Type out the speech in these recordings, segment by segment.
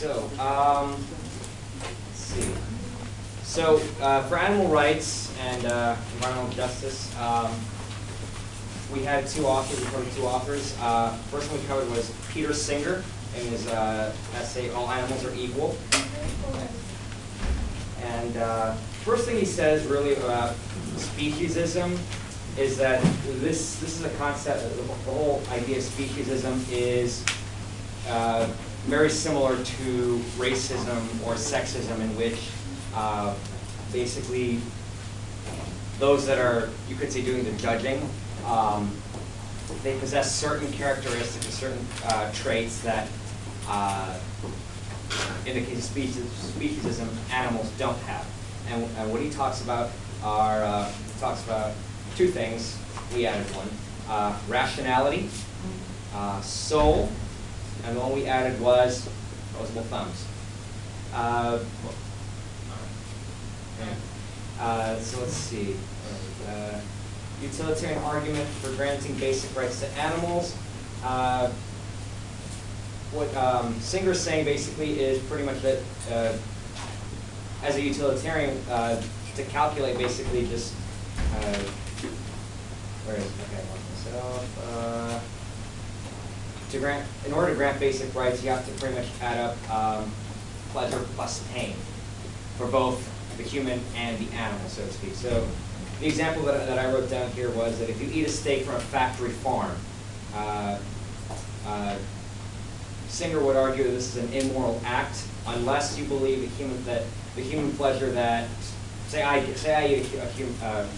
So, let's see. So, for animal rights and environmental justice, we had two authors. We covered two authors. First one we covered was Peter Singer in his essay, All Animals Are Equal. And first thing he says really about speciesism is that this is a concept, the whole idea of speciesism is very similar to racism or sexism, in which basically those that are, you could say, doing the judging, they possess certain characteristics and certain traits that, in the case of speciesism, animals don't have. And what he talks about are, he talks about two things. We added one: rationality, soul, and the one we added was opposable thumbs. So let's see. Utilitarian argument for granting basic rights to animals. What Singer's saying basically is pretty much that as a utilitarian, to calculate basically just where is it? Okay, myself. To grant, in order to grant basic rights, you have to pretty much add up pleasure plus pain for both the human and the animal, so to speak. So the example that I wrote down here was that if you eat a steak from a factory farm, Singer would argue that this is an immoral act unless you believe that the human pleasure that, say I eat a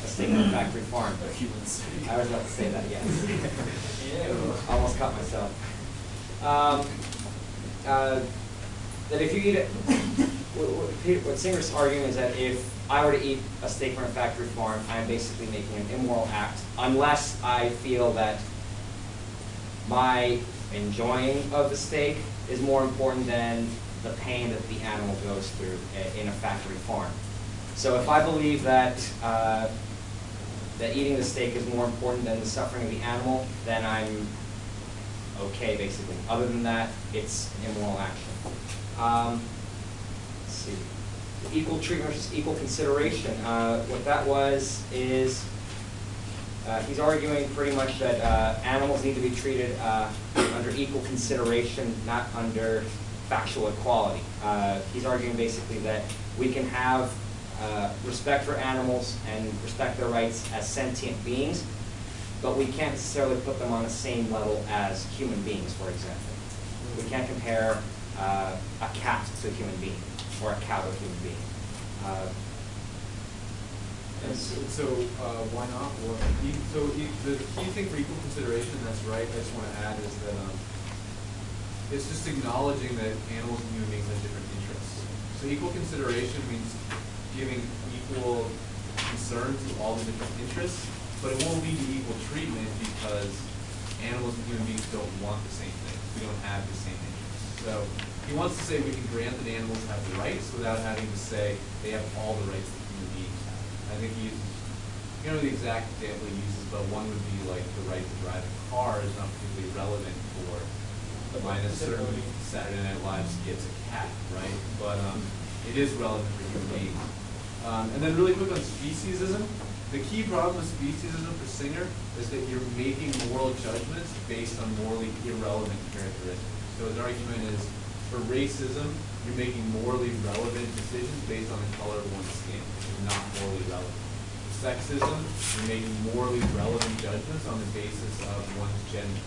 steak from a factory farm. A human steak. I was about to say that, yes. Almost caught myself. That if you eat it, what Singer's arguing is that if I were to eat a steak from a factory farm, I'm basically making an immoral act unless I feel that my enjoying of the steak is more important than the pain that the animal goes through in a factory farm. So if I believe that that eating the steak is more important than the suffering of the animal, then I'm okay, basically. Other than that, it's immoral action. Let's see. Equal treatment versus equal consideration. What that was is he's arguing pretty much that animals need to be treated under equal consideration, not under factual equality. He's arguing basically that we can have respect for animals and respect their rights as sentient beings, but we can't necessarily put them on the same level as human beings, for example. We can't compare a cat to a human being or a cow to a human being. So why not? Well, the key thing for equal consideration, that's right, I just want to add is that it's just acknowledging that animals and human beings have different interests. So equal consideration means giving equal concern to all the different interests, but it won't lead to equal treatment because animals and human beings don't want the same thing. We don't have the same interests. So he wants to say we can grant that animals have the rights without having to say they have all the rights that human beings have. I think he uses, you know, the exact example he uses, but one would be like the right to drive a car is not particularly relevant for minus certainly Saturday Night Live gets a cat, right? But it is relevant for human beings. And then really quick on speciesism. The key problem with speciesism for Singer is that you're making moral judgments based on morally irrelevant characteristics. So his argument is, for racism, you're making morally relevant decisions based on the color of one's skin, which is not morally relevant. Sexism, you're making morally relevant judgments on the basis of one's gender,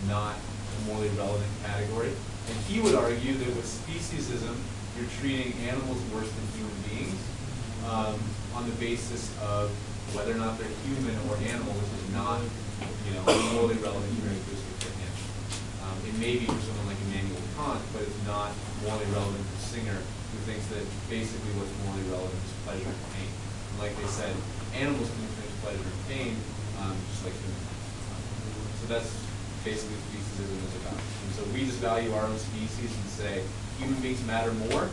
not a morally relevant category. And he would argue that with speciesism, you're treating animals worse than human beings on the basis of whether or not they're human or animal, which is not, you know, a morally relevant characteristic for him. It may be for someone like Immanuel Kant, but it's not morally relevant for Singer, who thinks that basically what's morally relevant is pleasure and pain. And like they said, animals can experience pleasure and pain, just like humans. So that's basically what speciesism is about. And so we just value our own species and say human beings matter more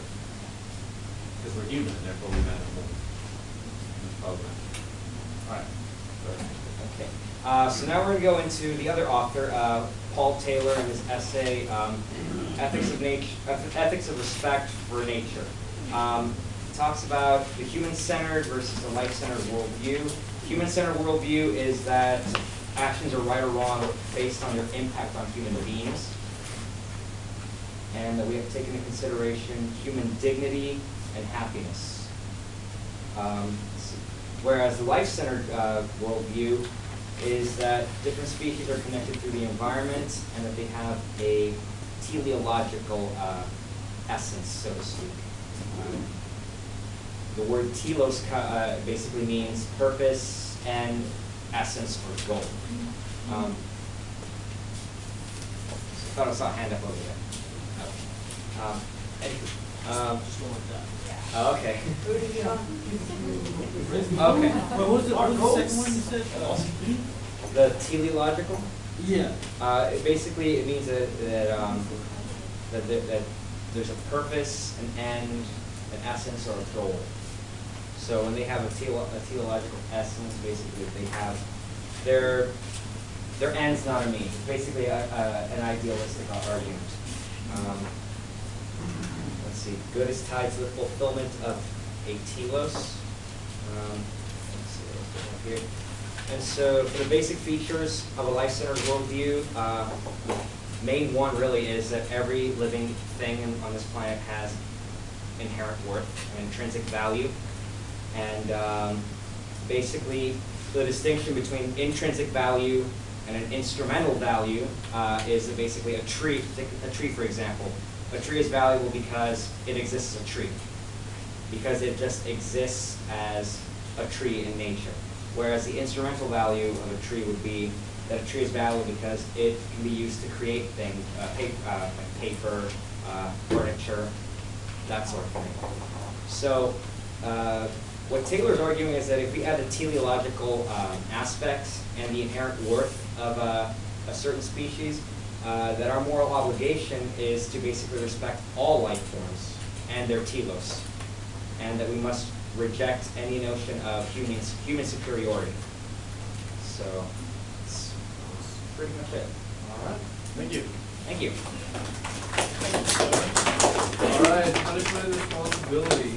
because we're human, and therefore we matter more. All right. Okay. So now we're going to go into the other author, Paul Taylor, and his essay, ethics of nature, ethics of respect for nature. It talks about the human-centered versus the life-centered worldview. Human-centered worldview is that actions are right or wrong based on their impact on human beings, and that we have to take into consideration human dignity and happiness. Whereas the life-centered worldview is that different species are connected through the environment and that they have a teleological essence, so to speak. The word telos basically means purpose and essence or goal. I thought I saw a hand up over there. Just one like that. Oh, okay. Okay. What was the second one you said? The teleological? Yeah. It means that there's a purpose, an end, an essence, or a goal. So when they have a teleological essence, basically they have their end's not a means. It's basically an idealistic argument. Let's see. Good is tied to the fulfillment of a telos. Let's see what we have here. And so for the basic features of a life-centered worldview, main one really is that every living thing on this planet has inherent worth and intrinsic value. And basically, the distinction between intrinsic value and an instrumental value is that basically a tree, for example. A tree is valuable because it exists as a tree, because it just exists as a tree in nature. Whereas the instrumental value of a tree would be that a tree is valuable because it can be used to create things, like paper, furniture, that sort of thing. So what Taylor's arguing is that if we add the teleological aspects and the inherent worth of a certain species, that our moral obligation is to basically respect all life forms and their telos, and that we must reject any notion of human superiority. So that's pretty much it. All right. Thank you. Thank you. All right, punishment and responsibility.